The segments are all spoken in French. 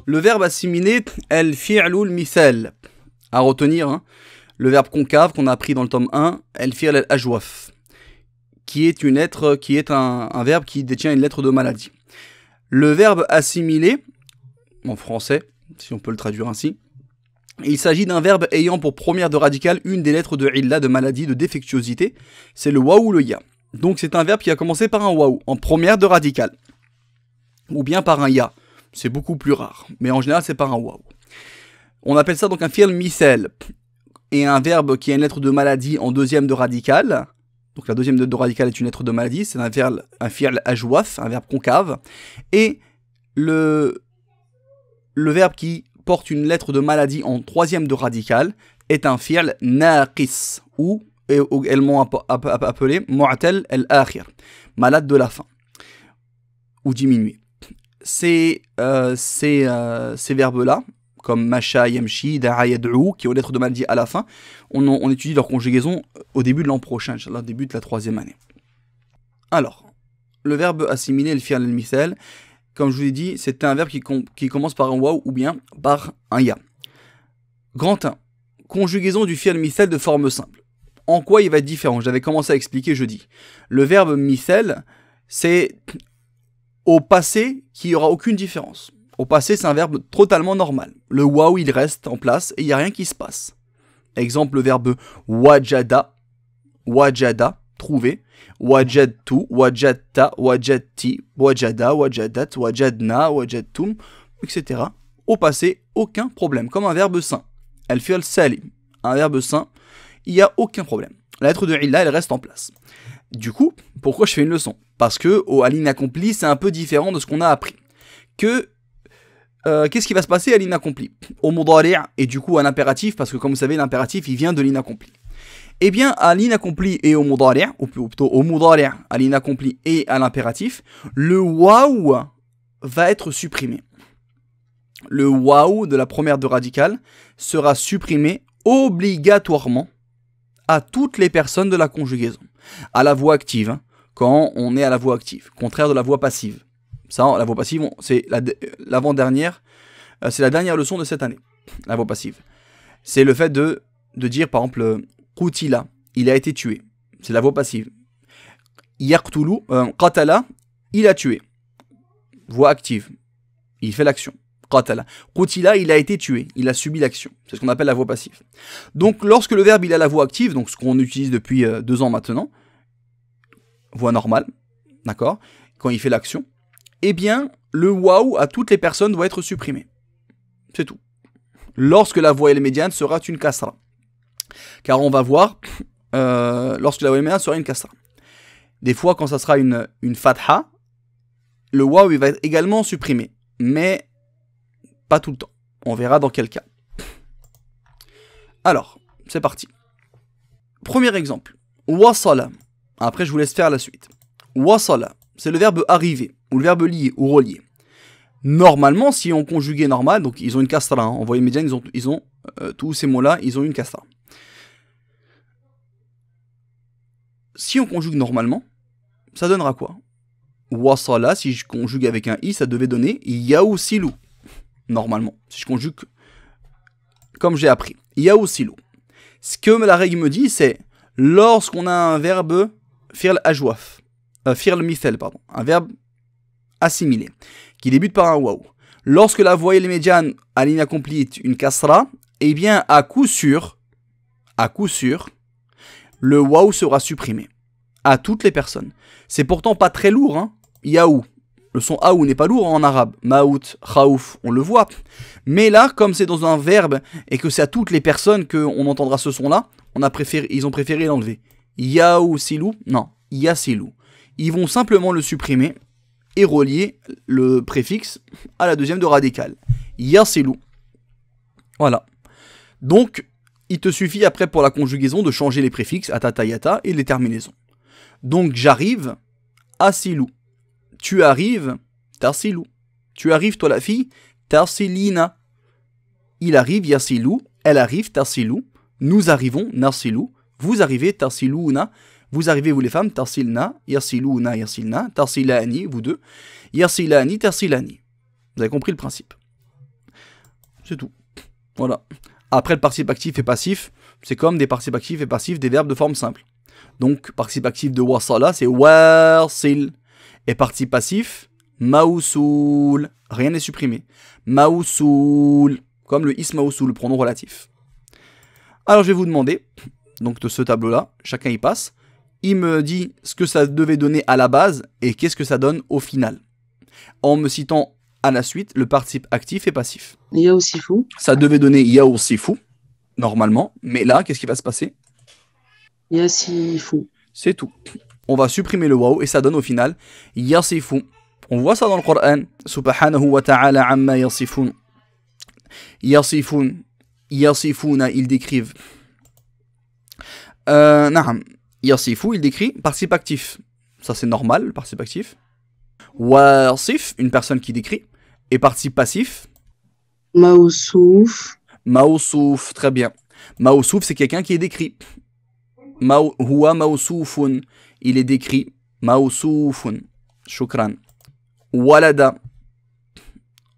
Le verbe assimilé, el fi'lul mithal. À retenir, hein, le verbe concave qu'on a appris dans le tome 1, el fi'l al ajwaf, qui est une lettre, qui est un verbe qui détient une lettre de maladie. Le verbe assimilé, en français, si on peut le traduire ainsi, il s'agit d'un verbe ayant pour première de radical une des lettres de illa, de maladie, de défectuosité. C'est le waou ou le ya. Donc c'est un verbe qui a commencé par un waou, en première de radical. Ou bien par un ya. C'est beaucoup plus rare. Mais en général, c'est par un waou. On appelle ça donc un fi'l mithal. Et un verbe qui a une lettre de maladie en deuxième de radical. Donc la deuxième de radical est une lettre de maladie. C'est un fi'l ajwaf, un verbe concave. Et le verbe qui porte une lettre de maladie en troisième de radical est un fi'l naqis, ou également appelé mu'tal al-akhir, malade de la fin, ou diminué. Ces verbes-là, comme masha, yamshi, da'a, yad'u, qui ont lettre de maladie à la fin, on étudie leur conjugaison au début de l'an prochain, Inch'Allah, début de la 3e année. Alors, le verbe assimilé, le fi'l al-mithal, comme je vous l'ai dit, c'est un verbe qui commence par un waw ou bien par un ya. Grand 1. Conjugaison du fi'l mithal de forme simple. En quoi il va être différent? J'avais commencé à expliquer jeudi. Le verbe mithal, c'est au passé qu'il n'y aura aucune différence. Au passé, c'est un verbe totalement normal. Le waw, il reste en place et il n'y a rien qui se passe. Exemple, le verbe wajada, wajada, trouver. Wajadtu, wajadta, wajadti, wajada, wajadat, wajadna, wajadtum, etc. Au passé, aucun problème. Comme un verbe sain. Al-fi'l salim. Un verbe sain, il n'y a aucun problème. La lettre de illa, elle reste en place. Du coup, pourquoi je fais une leçon? Parce que à l'inaccompli, c'est un peu différent de ce qu'on a appris. Qu'est-ce qui va se passer à l'inaccompli? Au mudari' et du coup à l'impératif, parce que comme vous savez, l'impératif, il vient de l'inaccompli. Eh bien, à l'inaccompli et au mudari', ou plutôt au mudari', à l'inaccompli et à l'impératif, le waouh va être supprimé. Le waouh de la première de radical sera supprimé obligatoirement à toutes les personnes de la conjugaison. À la voix active, hein, quand on est à la voix active, contraire de la voix passive. Ça, la voix passive, c'est l'avant-dernière, c'est la dernière leçon de cette année, la voix passive. C'est le fait de dire, par exemple, qutila, il a été tué. C'est la voix passive. Yaqtulu, qatala, il a tué. Voix active. Il fait l'action. Qatala. Qutila, il a été tué. Il a subi l'action. C'est ce qu'on appelle la voix passive. Donc, lorsque le verbe il a la voix active, donc ce qu'on utilise depuis 2 ans maintenant, voix normale, d'accord, quand il fait l'action, eh bien, le waouh à toutes les personnes doit être supprimé. C'est tout. Lorsque la voix médiane sera une kasra. Car on va voir, lorsque la voix médiane sera une kasra. Des fois, quand ça sera une fatha, le waouh il va être également supprimé. Mais pas tout le temps. On verra dans quel cas. Alors, c'est parti. Premier exemple. Wasala. Après, je vous laisse faire la suite. Wasala, c'est le verbe arriver, ou le verbe lier, ou relier. Normalement, si on conjuguait normal, donc ils ont une kasra, hein, en voyez médiane, ils ont tous ces mots-là, ils ont une kasra. Si on conjugue normalement, ça donnera quoi? Wasala, si je conjugue avec un i, ça devait donner yaousilou. Normalement, si je conjugue comme j'ai appris. Yaousilou. Ce que la règle me dit, c'est lorsqu'on a un verbe fi'l ajwaf, fi'l mithal, pardon, un verbe assimilé, qui débute par un waouh. Lorsque la voyelle médiane à l'inaccompli est une kasra, eh bien, à coup sûr, le waouh sera supprimé. À toutes les personnes. C'est pourtant pas très lourd, hein. Yaou. Le son aou n'est pas lourd en arabe. Maout, khaouf, on le voit. Mais là, comme c'est dans un verbe et que c'est à toutes les personnes qu'on entendra ce son-là, ils ont préféré l'enlever. Yaou silou, non, yasilou. Ils vont simplement le supprimer et relier le préfixe à la deuxième de radical. Yasilou. Voilà. Donc, il te suffit après pour la conjugaison de changer les préfixes atatayata et les terminaisons. Donc, j'arrive, asilou. Tu arrives, tarsilou. Tu arrives, toi la fille, tarsilina. Il arrive, yasilou. Elle arrive, tarsilou. Nous arrivons, narsilou. Vous arrivez, tarsilouna. Vous arrivez, vous les femmes, tarsilna, yarsilouna, yarsilna, tarsilani, vous deux. Yarsilani, tarsilani. Vous avez compris le principe. C'est tout. Voilà. Après, le participe actif et passif, c'est comme des participes actifs et passifs des verbes de forme simple. Donc, participe actif de wasala, c'est wasil. Et participe passif, mausoul. Rien n'est supprimé. Mausoul. Comme le is mausoul, le pronom relatif. Alors, je vais vous demander, donc de ce tableau-là, chacun y passe. Il me dit ce que ça devait donner à la base et qu'est-ce que ça donne au final. En me citant à la suite le participe actif et passif. Yaousifu. Ça devait donner yaousifu, normalement. Mais là, qu'est-ce qui va se passer? Yasifu. C'est tout. On va supprimer le waouh et ça donne au final yasifu. On voit ça dans le Coran. Subhanahu wa ta'ala amma yasifun. Yasifun. Yasifuna, ils décrivent. Naam. Yasifu, il décrit participe actif. Ça, c'est normal, le participe actif. Wasif, une personne qui décrit. Et participe passif. Maousouf. Maousouf, très bien. Maousouf, c'est quelqu'un qui est décrit. Huwa maousoufun, il est décrit. Maousoufun. Shukran. Walada,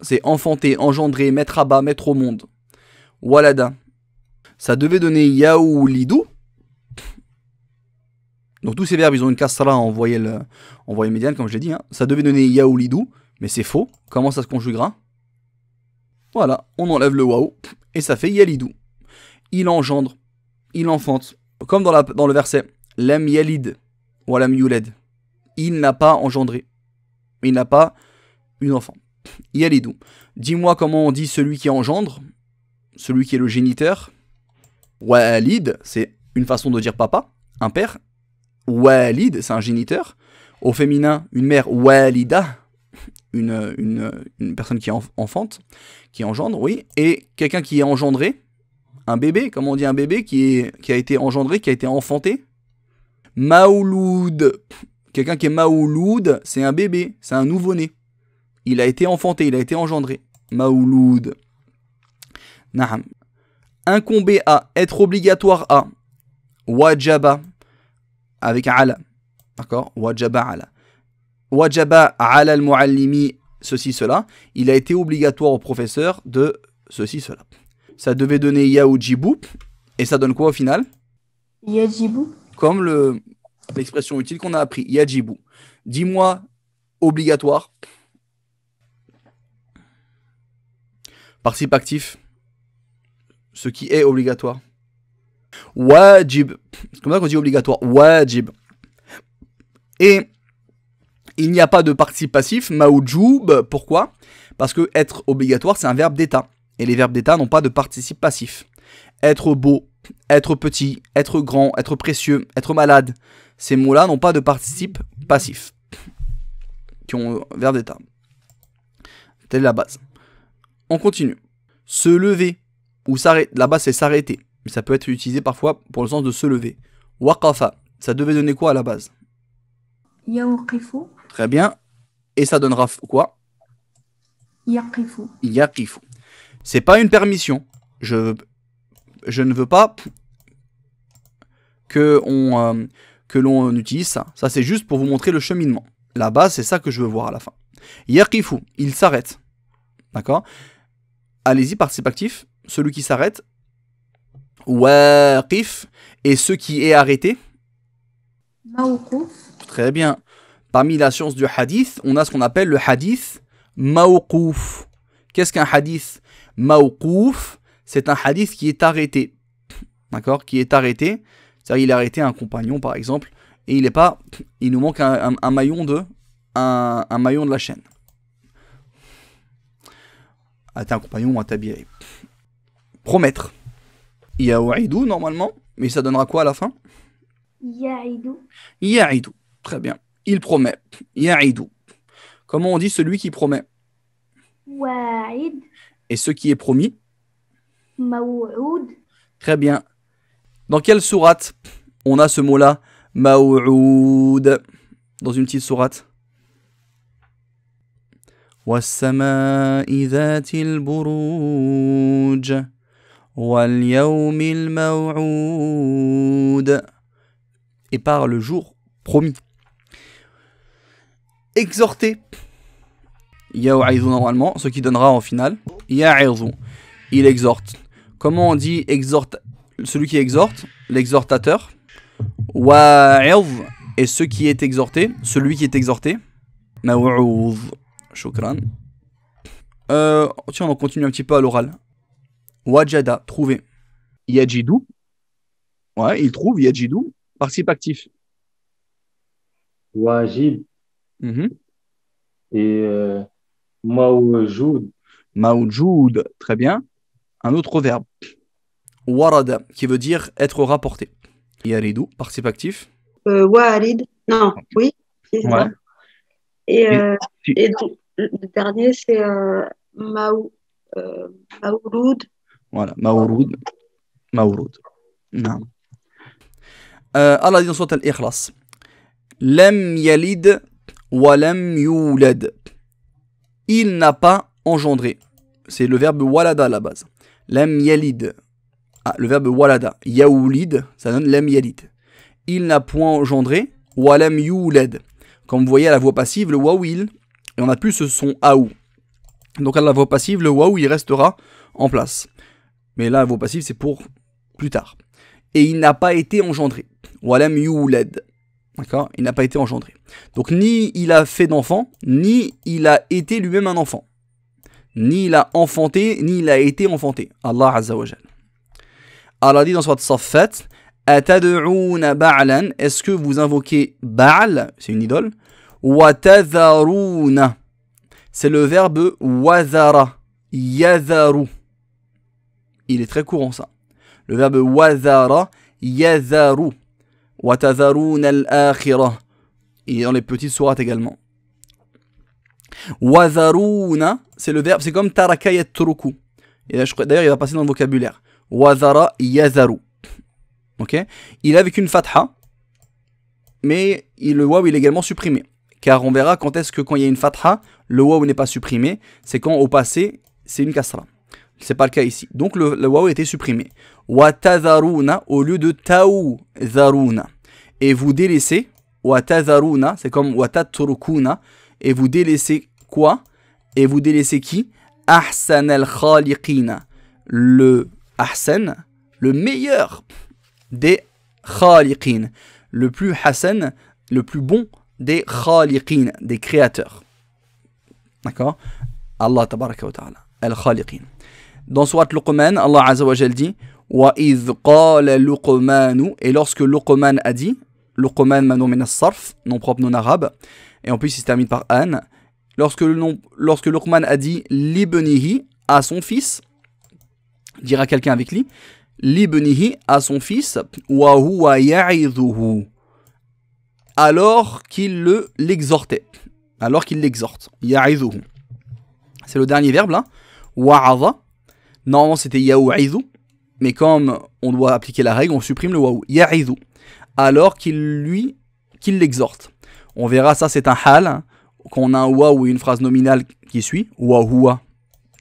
c'est enfanter, engendrer, mettre à bas, mettre au monde. Walada, ça devait donner yaoulidou. Donc tous ces verbes, ils ont une kasra en voyelle médiane, comme je l'ai dit. Hein. Ça devait donner yaoulidou, mais c'est faux. Comment ça se conjuguera? Voilà, on enlève le waouh, et ça fait yalidou. Il engendre, il enfante. Comme dans le verset, lam yalid, ou lam yuled. Il n'a pas engendré. Il n'a pas une enfant. Yalidou. Dis-moi comment on dit celui qui engendre, celui qui est le géniteur. Walid, c'est une façon de dire papa, un père. Walid, c'est un géniteur. Au féminin, une mère. Walida, une personne qui enfante, qui engendre, oui. Et quelqu'un qui est engendré, un bébé, comment on dit un bébé qui a été engendré, qui a été enfanté. Maouloud, quelqu'un qui est maouloud, c'est un bébé, c'est un nouveau-né. Il a été enfanté, il a été engendré. Maouloud. Naham. Incomber à, être obligatoire à. Wajaba, avec ala. D'accord? Wajaba ala. Wajaba ala al-muallimi, ceci, cela. Il a été obligatoire au professeur de ceci, cela. Ça devait donner yaoujibu. Et ça donne quoi au final? Yajibu. Comme l'expression utile qu'on a appris. Yajibu. Dis-moi obligatoire. Participe actif. Ce qui est obligatoire. Wajib. C'est comme ça qu'on dit obligatoire. Wajib. Et il n'y a pas de participe passif. Maoujoub. Pourquoi? Parce que être obligatoire, c'est un verbe d'état. Et les verbes d'état n'ont pas de participe passif. Être beau, être petit, être grand, être précieux, être malade. Ces mots-là n'ont pas de participe passif. Qui ont verbe d'état. Telle est la base. On continue. Se lever ou s'arrêter. La base c'est s'arrêter. Mais ça peut être utilisé parfois pour le sens de se lever. Waqafa. Ça devait donner quoi à la base? Yawqifu. Très bien. Et ça donnera quoi? Yaqifu. Yaqifu. C'est pas une permission. Je ne veux pas que l'on utilise ça. Ça, c'est juste pour vous montrer le cheminement. La base, c'est ça que je veux voir à la fin. Yaqifu, il s'arrête. D'accord? Allez-y, participe actif. Celui qui s'arrête. Waqif. Et ce qui est arrêté. Mawquf. Très bien. Parmi la science du hadith, on a ce qu'on appelle le hadith mawquf. Qu'est-ce qu'un hadith mawquf? C'est un hadith qui est arrêté. D'accord? Qui est arrêté. C'est-à-dire il a arrêté un compagnon par exemple. Et il nous manque un maillon de la chaîne. Arrêter un compagnon ou un tabiré. Promettre. Yaouidou normalement. Mais ça donnera quoi à la fin? Ya'idu. Ya'idu. Très bien. Il promet. Ya'idu. Comment on dit celui qui promet? Wa'id. Et ce qui est promis? Maw'oud. Très bien. Dans quelle sourate on a ce mot-là? Maw'oud. Dans une petite sourate. Was-sama'i dhatil buruj. Wal yawmil maw'oud. Et par le jour promis. Exhorter. Ya'idhu normalement, ce qui donnera en final. Ya'idhu. il exhorte. Comment on dit exhorte, celui qui exhorte? L'exhortateur. Wa'idh, et ce qui est exhorté, celui qui est exhorté. Maw'oudh. Shukran. Tiens, on continue un petit peu à l'oral. Wajada, trouver. Yajidu. Ouais, il trouve, yajidu. Participe actif. Wajid Mhm. et Mawjoud. Mawjoud, très bien. Un autre verbe. Warada, qui veut dire être rapporté. Yaridu, participe actif. Warid. Non, oui, c'est Ouais. ça. Et, Si- et donc, le dernier, c'est Maouloud. Voilà, Mawroud. Mawroud. Non. Allah dit dans Sourate Al-Ikhlas. Lam yalid wa lam yulad. Il n'a pas engendré. C'est le verbe walada à la base. Lam yalid. Ah, le verbe walada. Yaoulid, ça donne lam yalid. Il n'a point engendré. Wa lam yulad. Comme vous voyez à la voix passive, le wawil, et on n'a plus ce son aou. Donc à la voix passive, le waou il restera en place. Mais là, la voix passive, c'est pour plus tard. Et il n'a pas été engendré. Walam yulad. D'accord? Il n'a pas été engendré. Donc ni il a fait d'enfant, ni il a été lui-même un enfant. Ni il a enfanté, ni il a été enfanté. Allah Azza wa Jal. Allah dit dans Surat Saffat, Atad'ouna ba'lan, est-ce que vous invoquez Ba'al, c'est une idole, wa tadharuna, c'est le verbe wazara, yazaru. Il est très courant ça. Le verbe wazara, yazaru. Wa tadharuna al-akhirah. Il est dans les petites sourates également. Wazaruna, c'est le verbe, c'est comme taraka yatruku. D'ailleurs, il va passer dans le vocabulaire. Wazara yazaru. Ok? Il est avec une fatha, mais le waw il est également supprimé. Car on verra quand est-ce que quand il y a une fatha, le waw n'est pas supprimé. C'est quand au passé, c'est une kasra. C'est pas le cas ici. Donc le waw a été supprimé. Watazaruna au lieu de taouzaruna. Et vous délaissez. Watazaruna, c'est comme watatrukuna. Et vous délaissez quoi? Et vous délaissez qui? Ahsan al-khaliqina. Le ahsan, le meilleur des khaliqin. Le plus hasan, le plus bon des khaliqin, des créateurs. D'accord? Allah tabaraka wa ta'ala. Al-khaliqin. Dans Surat Luqman, Allah Azza wa Jal dit Wa idh qala Luqmanu, et lorsque Luqman a dit, Luqman manon min as-sarf, nom propre non arabe, et en plus il se termine par an. Lorsque Luqman a dit Libnihi à son fils, dira quelqu'un avec lui, Libnihi à son fils, wa huwa ya'idhuhu, alors qu'il l'exhortait, alors qu'il l'exhorte, ya'idhuhu. C'est le dernier verbe là, wa'adha. Normalement c'était ya'u'idhu, mais comme on doit appliquer la règle, on supprime le waou, ya'idhu, alors qu'il l'exhorte. On verra ça, c'est un hal, hein, quand on a un waou et une phrase nominale qui suit, wa huwa.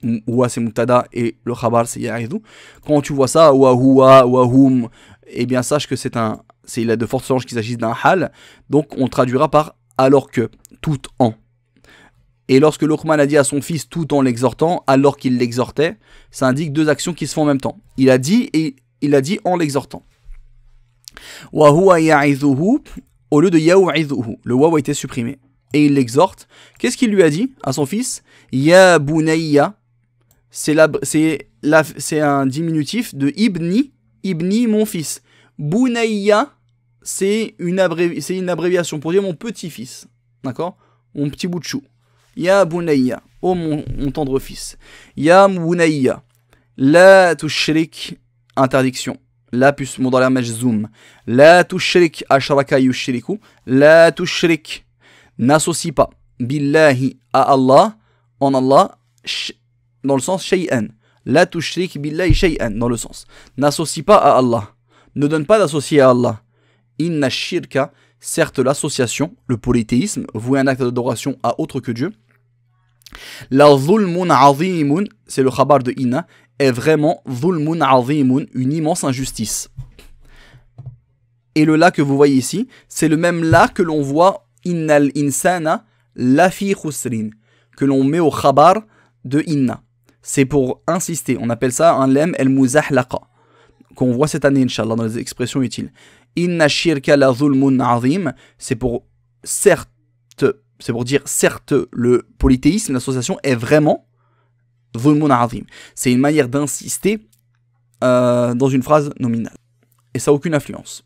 Huwa c'est mutada et le khabar c'est ya'idhu. Quand tu vois ça, wa huwa, wa hum, eh bien sache que il a de fortes chances qu'il s'agisse d'un hal. Donc on traduira par alors que, tout en. Et lorsque Luqman a dit à son fils tout en l'exhortant, alors qu'il l'exhortait, ça indique deux actions qui se font en même temps. Il a dit et il a dit en l'exhortant. Wa huwa ya'idhuhu au lieu de ya'u'idhuhu. Le waw a été supprimé. Et il l'exhorte. Qu'est-ce qu'il lui a dit à son fils? Ya bunayya. C'est un diminutif de ibni mon fils. Bunayya, c'est une abréviation pour dire mon petit-fils. D'accord? Mon petit bout de chou. Ya bunayya, oh mon tendre fils. Ya bunayya, la tushrik, interdiction. La plus mon dans la majzoum. La tushrik, ashraka yushriku. La tushrik, n'associe pas. Billahi, à Allah, en Allah, dans le sens shay'an. La tushrik billahi shay'an, dans le sens. N'associe pas à Allah. Ne donne pas d'associer à Allah. Inna shirka, certes l'association, le polythéisme, vouer un acte d'adoration à autre que Dieu. La zulmun azimun, c'est le khabar de inna, est vraiment zulmun azimun, une immense injustice. Et le la que vous voyez ici, c'est le même la que l'on voit innal insana lafi khusrin, que l'on met au khabar de inna. c'est pour insister. On appelle ça un lem el-muzahlaqa, qu'on voit cette année, Inch'Allah, dans les expressions utiles. Inna shirka la zulmun azim, c'est pour dire certes, le polythéisme, l'association est vraiment zulmun azim. C'est une manière d'insister dans une phrase nominale. Et ça n'a aucune influence.